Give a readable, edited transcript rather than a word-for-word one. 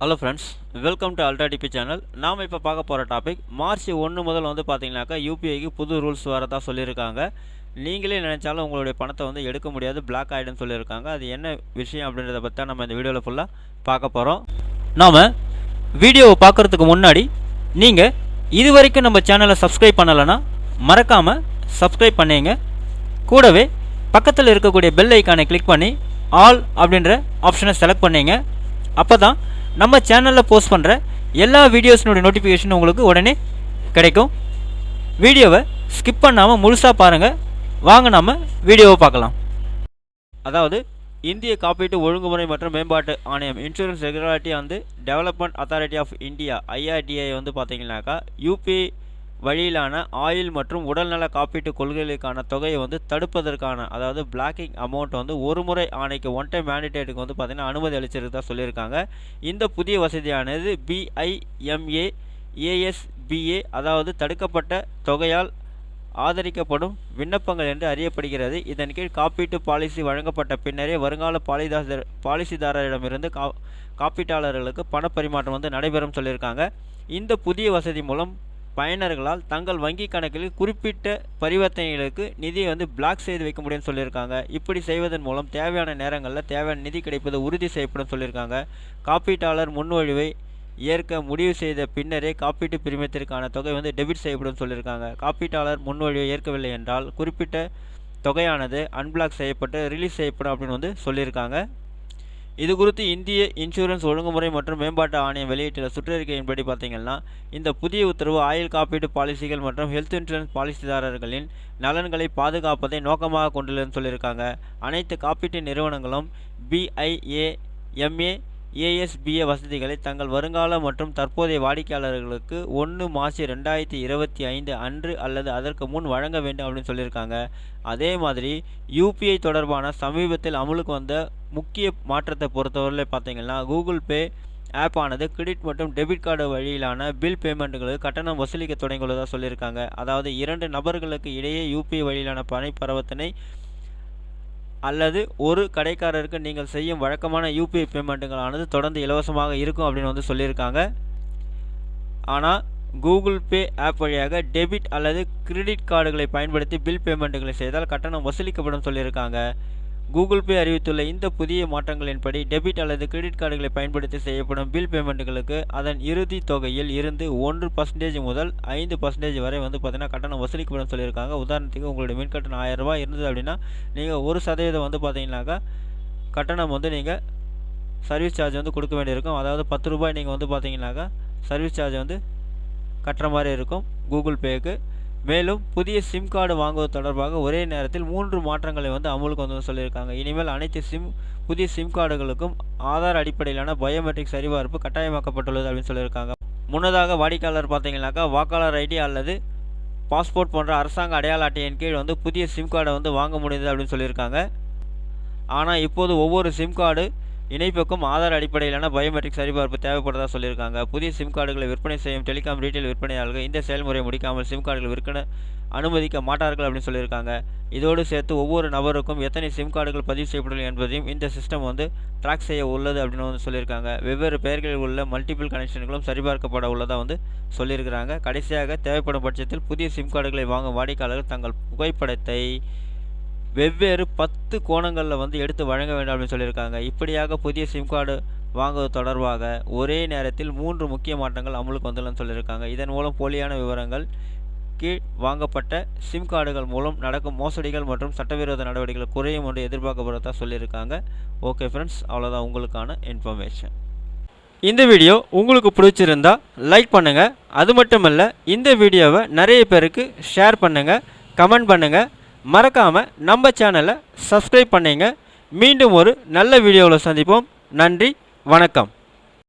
Hello friends, welcome to ultra DP channel. நாம் இப்போ பார்க்க போகிற டாபிக் மார்ச் 1 முதல் பார்த்தீங்கன்னாக்கா யூபிஐக்கு புது ரூல்ஸ் வரதா சொல்லியிருக்காங்க. நீங்களே நினச்சாலும் உங்களுடைய பணத்தை எடுக்க முடியாது, பிளாக் ஆகிடுன்னு சொல்லியிருக்காங்க. அது என்ன விஷயம் அப்படின்றத பற்றி தான் நம்ம இந்த வீடியோவில் ஃபுல்லாக பார்க்க போகிறோம். நாம் வீடியோவை பார்க்குறதுக்கு முன்னாடி நீங்கள் இது வரைக்கும் நம்ம சேனலை சப்ஸ்கிரைப் பண்ணலைன்னா மறக்காமல் சப்ஸ்கிரைப் பண்ணிங்க. கூடவே பக்கத்தில் இருக்கக்கூடிய பெல் ஐக்கானை கிளிக் பண்ணி ஆல் அப்படின்ற ஆப்ஷனை செலக்ட் பண்ணிங்க. அப்போ தான் நம்ம சேனலில் போஸ்ட் பண்ணுற எல்லா வீடியோஸினுடைய நோட்டிஃபிகேஷன் உங்களுக்கு உடனே கிடைக்கும். வீடியோவை ஸ்கிப் பண்ணாமல் முழுசாக பாருங்கள். வாங்க நம்ம வீடியோவை பார்க்கலாம். அதாவது இந்திய காப்பீட்டு ஒழுங்குமுறை மற்றும் மேம்பாட்டு ஆணையம், insurance regulatory development authority of India IRDA பார்த்தீங்கன்னாக்கா யூபிஐ வழியிலான ஆயில் மற்றும் உடல்நல காப்பீட்டு கொள்கைகளுக்கான தொகையை தடுப்பதற்கான, அதாவது பிளாக்கிங் அமௌண்ட் ஒரு முறை ஆணைக்கு ஒன் டைம் மேண்டிடேட்டுக்கு பார்த்தீங்கன்னா அனுமதி அளிச்சிருக்கதா சொல்லியிருக்காங்க. இந்த புதிய வசதியானது BIMA ASBA, அதாவது தடுக்கப்பட்ட தொகையால் ஆதரிக்கப்படும் விண்ணப்பங்கள் என்று அறியப்படுகிறது. இதன் கீழ் காப்பீட்டு பாலிசி வழங்கப்பட்ட பின்னரே வருங்கால பாலிசிதாரரிடமிருந்து காப்பீட்டாளர்களுக்கு பணப்பரிமாற்றம் நடைபெறும் சொல்லியிருக்காங்க. இந்த புதிய வசதி மூலம் பயனர்களால் தங்கள் வங்கி கணக்கில் குறிப்பிட்ட பரிவர்த்தனைகளுக்கு நிதியை பிளாக் செய்து வைக்க முடியும்னு சொல்லியிருக்காங்க. இப்படி செய்வதன் மூலம் தேவையான நேரங்களில் தேவையான நிதி கிடைப்பது உறுதி செய்யப்படும் சொல்லியிருக்காங்க. காப்பீட்டாளர் முன்மொழிவை ஏற்க முடிவு செய்த பின்னரே காப்பீட்டு பிரிமத்திற்கான தொகை டெபிட் செய்யப்படும் சொல்லியிருக்காங்க. காப்பீட்டாளர் முன்மொழிவை ஏற்கவில்லை என்றால் குறிப்பிட்ட தொகையானது அன்பிளாக் செய்யப்பட்டு ரிலீஸ் செய்யப்படும் அப்படின்னு சொல்லியிருக்காங்க. இது குறித்து இந்திய இன்சூரன்ஸ் ஒழுங்குமுறை மற்றும் மேம்பாட்டு ஆணையம் வெளியிட்டுள்ள சுற்றறிக்கையின்படி பார்த்தீங்கன்னா, இந்த புதிய உத்தரவு ஆயுள் காப்பீட்டு பாலிசிகள் மற்றும் ஹெல்த் இன்சூரன்ஸ் பாலிசிதாரர்களின் நலன்களை பாதுகாப்பதை நோக்கமாக கொண்டுள்ளதுன்னு சொல்லியிருக்காங்க. அனைத்து காப்பீட்டு நிறுவனங்களும் BIMA ASBA வசதிகளை தங்கள் வருங்கால மற்றும் தற்போதைய வாடிக்கையாளர்களுக்கு 1 மார்ச் 2025 அன்று அல்லது அதற்கு முன் வழங்க வேண்டும் அப்படின்னு சொல்லியிருக்காங்க. அதே மாதிரி UPI தொடர்பான சமீபத்தில் அமலுக்கு வந்த முக்கிய மாற்றத்தை பொறுத்தவரையில் பார்த்தீங்கன்னா, கூகுள் பே ஆப் ஆனது கிரெடிட் மற்றும் டெபிட் கார்டு வழியிலான பில் பேமெண்ட்டுகளுக்கு கட்டணம் வசூலிக்க தொடங்கியுள்ளதாக சொல்லியிருக்காங்க. அதாவது 2 நபர்களுக்கு இடையே UPI வழியிலான பண பரிவர்த்தனை அல்லது ஒரு கடைக்காரருக்கு நீங்கள் செய்யும் வழக்கமான UPI பேமெண்ட்டுகளானது தொடர்ந்து இலவசமாக இருக்கும் அப்படின்னு சொல்லியிருக்காங்க. ஆனால் கூகுள் பே ஆப் வழியாக டெபிட் அல்லது கிரெடிட் கார்டுகளை பயன்படுத்தி பில் பேமெண்ட்டுகளை செய்தால் கட்டணம் வசூலிக்கப்படும் சொல்லியிருக்காங்க. கூகுள் பே அறிவித்துள்ள இந்த புதிய மாற்றங்களின்படி டெபிட் அல்லது கிரெடிட் கார்டுகளை பயன்படுத்தி செய்யப்படும் பில் பேமெண்ட்டுகளுக்கு அதன் இறுதி தொகையில் இருந்து 1% முதல் 5% வரை பார்த்தீங்கன்னா கட்டணம் வசூலிக்கப்படும் சொல்லியிருக்காங்க. உதாரணத்துக்கு உங்களுடைய மின் கட்டணம் 1000 ரூபாய் இருந்தது அப்படின்னா நீங்கள் 1% பார்த்தீங்கன்னாக்கா கட்டணம் நீங்கள் சர்வீஸ் சார்ஜ் கொடுக்க வேண்டியிருக்கும். அதாவது 10 ரூபாய் நீங்கள் பார்த்தீங்கன்னாக்கா சர்வீஸ் சார்ஜ் கட்டுற மாதிரி இருக்கும் கூகுள் பேக்கு. மேலும் புதிய சிம் கார்டு வாங்குவது தொடர்பாக ஒரே நேரத்தில் 3 மாற்றங்களை அமலுக்கு சொல்லியிருக்காங்க. இனிமேல் அனைத்து புதிய சிம் கார்டுகளுக்கும் ஆதார் அடிப்படையிலான பயோமெட்ரிக் சரிபார்ப்பு கட்டாயமாக்கப்பட்டுள்ளது அப்படின்னு சொல்லியிருக்காங்க. முன்னதாக வாடிக்கையாளர் பார்த்தீங்கன்னாக்கா வாக்காளர் ஐடி அல்லது பாஸ்போர்ட் போன்ற அரசாங்க அடையாள அட்டையின் கீழ் புதிய சிம் கார்டை வாங்க முடியுது அப்படின்னு சொல்லியிருக்காங்க. ஆனால் இப்போது ஒவ்வொரு சிம் கார்டு இணைப்புக்கும் ஆதார் அடிப்படையிலான பயோமெட்ரிக் சரிபார்ப்பு தேவைப்படுறதா சொல்லியிருக்காங்க. புதிய சிம் கார்டுகளை விற்பனை செய்யும் டெலிகாம் ரீட்டைல் விற்பனையாளர்கள் இந்த செயல்முறையை முடிக்காமல் சிம் கார்டுகள் விற்க அனுமதிக்க மாட்டார்கள் அப்படின்னு சொல்லியிருக்காங்க. இதோடு சேர்த்து ஒவ்வொரு நபருக்கும் எத்தனை சிம் கார்டுகள் பதிவு செய்யப்படும் என்பதையும் இந்த சிஸ்டம் ட்ராக் செய்ய உள்ளது அப்படின்னு சொல்லியிருக்காங்க. வெவ்வேறு பெயர்களில் உள்ள மல்டிபிள் கனெக்ஷன்களும் சரிபார்க்கப்பட உள்ளதாக சொல்லியிருக்கிறாங்க. கடைசியாக தேவைப்படும் பட்சத்தில் புதிய சிம் கார்டுகளை வாங்கும் வாடிக்கையாளர்கள் தங்கள் புகைப்படத்தை வெவ்வேறு 10 கோணங்களில் எடுத்து வழங்க வேண்டும் அப்படின்னு சொல்லியிருக்காங்க. இப்படியாக புதிய சிம் கார்டு வாங்குவது தொடர்பாக ஒரே நேரத்தில் 3 முக்கிய மாற்றங்கள் அமலுக்கு வந்துள்ளன்னு சொல்லியிருக்காங்க. இதன் மூலம் போலியான விவரங்கள், கீழ் வாங்கப்பட்ட சிம் கார்டுகள் மூலம் நடக்கும் மோசடிகள் மற்றும் சட்டவிரோத நடவடிக்கைகள் குறையும் என்று எதிர்பார்க்கப்படுறதா சொல்லியிருக்காங்க. ஓகே ஃப்ரெண்ட்ஸ், அவ்வளோதான் உங்களுக்கான இன்ஃபர்மேஷன். இந்த வீடியோ உங்களுக்கு பிடிச்சிருந்தா லைக் பண்ணுங்கள். அது மட்டும் இல்லை, இந்த வீடியோவை நிறைய பேருக்கு ஷேர் பண்ணுங்கள், கமெண்ட் பண்ணுங்கள். மறக்காமல் நம்ம சேனலை சப்ஸ்கிரைப் பண்ணிங்க. மீண்டும் ஒரு நல்ல வீடியோவில் சந்திப்போம். நன்றி, வணக்கம்.